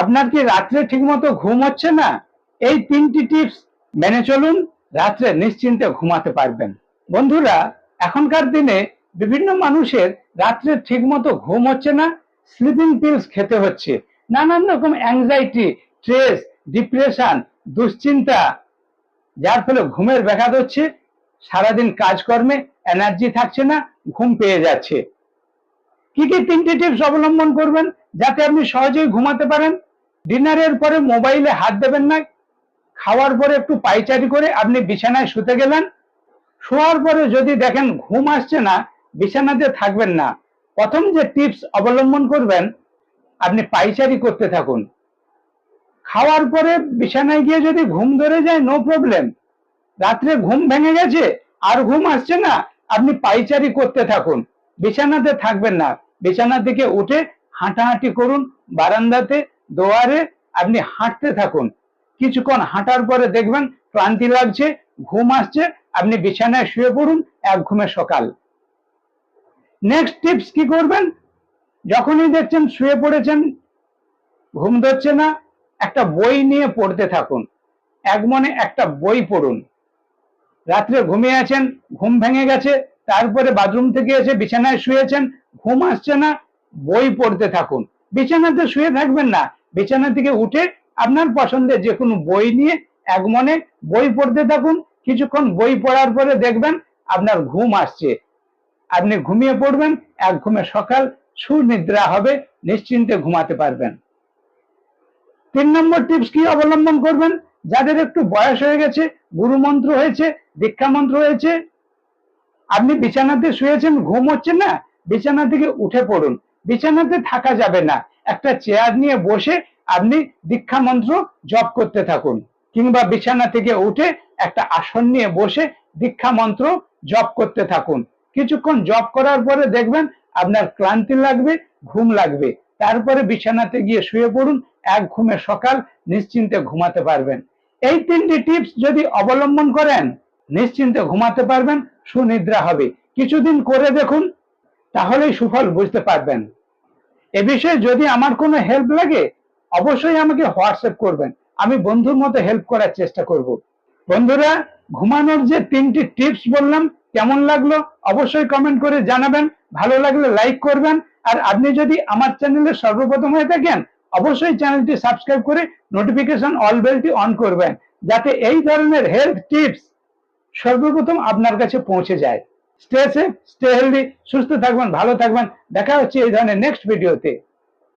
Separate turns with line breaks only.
আপনার কি রাত্রে ঠিকমতো ঘুম হচ্ছে না? এই 3টি টিপস মেনে চলুন, রাত্রে নিশ্চিন্তে ঘুমাতে পারবেন। বন্ধুরা, এখনকার দিনে বিভিন্ন মানুষের রাত্রে ঠিকমতো ঘুম হচ্ছে না, স্লিপিং পিলস খেতে হচ্ছে। নানান রকম অ্যাংজাইটি, স্ট্রেস, ডিপ্রেশন, দুশ্চিন্তা, যার ফলে ঘুমের ব্যাঘাত হচ্ছে। সারাদিন কাজকর্মে এনার্জি থাকছে না, ঘুম পেয়ে যাচ্ছে। কি কি 3টি টিপস অবলম্বন করবেন যাতে আপনি সহজেই ঘুমাতে পারেন? ডিনারের পরে মোবাইলে হাত দেবেন না। খাওয়ার পরে একটু পায়চারি করে আপনি বিছানায় শুতে গেলেন। শোয়ার পরে যদি দেখেন ঘুম আসছে না, বিছানাতে থাকবেন না। প্রথম যে টিপস অবলম্বন করবেন, আপনি পায়চারি করতে থাকুন। খাওয়ার পরে বিছানায় গিয়ে যদি ঘুম ধরে যায়, নো প্রবলেম। রাত্রে ঘুম ভেঙে গেছে আর ঘুম আসছে না, আপনি পায়চারি করতে থাকুন, বিছানাতে থাকবেন না। বিছানা থেকে উঠে হাঁটাহাঁটি করুন, বারান্দাতে, দোয়ারে আপনি হাঁটতে থাকুন। কিছুক্ষণ হাঁটার পরে দেখবেন ক্লান্তি লাগছে, ঘুম আসছে, আপনি বিছানায় শুয়ে পড়ুন, এক ঘুমে সকাল। নেক্সট টিপস কি করবেন? যখনই দেখছেন শুয়ে পড়েছেন, ঘুম ধরছে না, একটা বই নিয়ে পড়তে থাকুন। এক মনে একটা বই পড়ুন। রাত্রে ঘুমিয়ে আছেন, ঘুম ভেঙে গেছে, তারপরে বাথরুম থেকে এসে বিছানায় শুয়েছেন, ঘুম আসছে না, বই পড়তে থাকুন। বিছানাতে শুয়ে থাকবেন না, বিছানা থেকে উঠে আপনার পছন্দের যে কোনো বই নিয়ে এক মনে বই পড়তে থাকুন। কিছুক্ষণ বই পড়ার পরে দেখবেন আপনার ঘুম আসছে, আপনি ঘুমিয়ে পড়বেন, এক ঘুমে সকাল, সুনিদ্রা হবে, নিশ্চিন্তে ঘুমাতে পারবেন। 3 নম্বর টিপস কি অবলম্বন করবেন? যাদের একটু বয়স হয়ে গেছে, গুরু মন্ত্র হয়েছে, দীক্ষা মন্ত্র হয়েছে, আপনি বিছানাতে শুয়েছেন, ঘুম হচ্ছে না, বিছানা থেকে উঠে পড়ুন। বিছানাতে থাকা যাবে না, একটা চেয়ার নিয়ে বসে আপনি দীক্ষা মন্ত্র জপ করতে থাকুন, কিংবা বিছানা থেকে উঠে একটা আসন নিয়ে বসে দীক্ষা মন্ত্র জপ করতে থাকুন। কিছুক্ষণ জপ করার পরে দেখবেন আপনার ক্লান্তি লাগবে, ঘুম লাগবে, তারপরে বিছানাতে গিয়ে শুয়ে পড়ুন, এক ঘুমে সকাল, নিশ্চিন্তে ঘুমাতে পারবেন। এই 3টি টিপস যদি অবলম্বন করেন, নিশ্চিন্তে ঘুমাতে পারবেন, সুনিদ্রা হবে। কিছুদিন করে দেখুন, তাহলেই সুফল বুঝতে পারবেন। এ বিষয়ে যদি আমার কোনো হেল্প লাগে, অবশ্যই আমাকে হোয়াটসঅ্যাপ করবেন, আমি বন্ধুর মতো হেল্প করার চেষ্টা করব। বন্ধুরা, ঘুমানোর যে 3টি টিপস বললাম, কেমন লাগলো অবশ্যই কমেন্ট করে জানাবেন। ভালো লাগলে লাইক করবেন। আর আপনি যদি আমার চ্যানেলে সর্বপ্রথম হয়ে থাকেন, অবশ্যই চ্যানেলটি সাবস্ক্রাইব করে নোটিফিকেশন অল বেলটি অন করবেন, যাতে এই ধরনের হেলথ টিপস সর্বপ্রথম আপনার কাছে পৌঁছে যায়। স্টে সেফ, স্টে হেলদি, সুস্থ থাকবেন, ভালো থাকবেন। দেখা হচ্ছে এই ধরনের নেক্সট ভিডিওতে।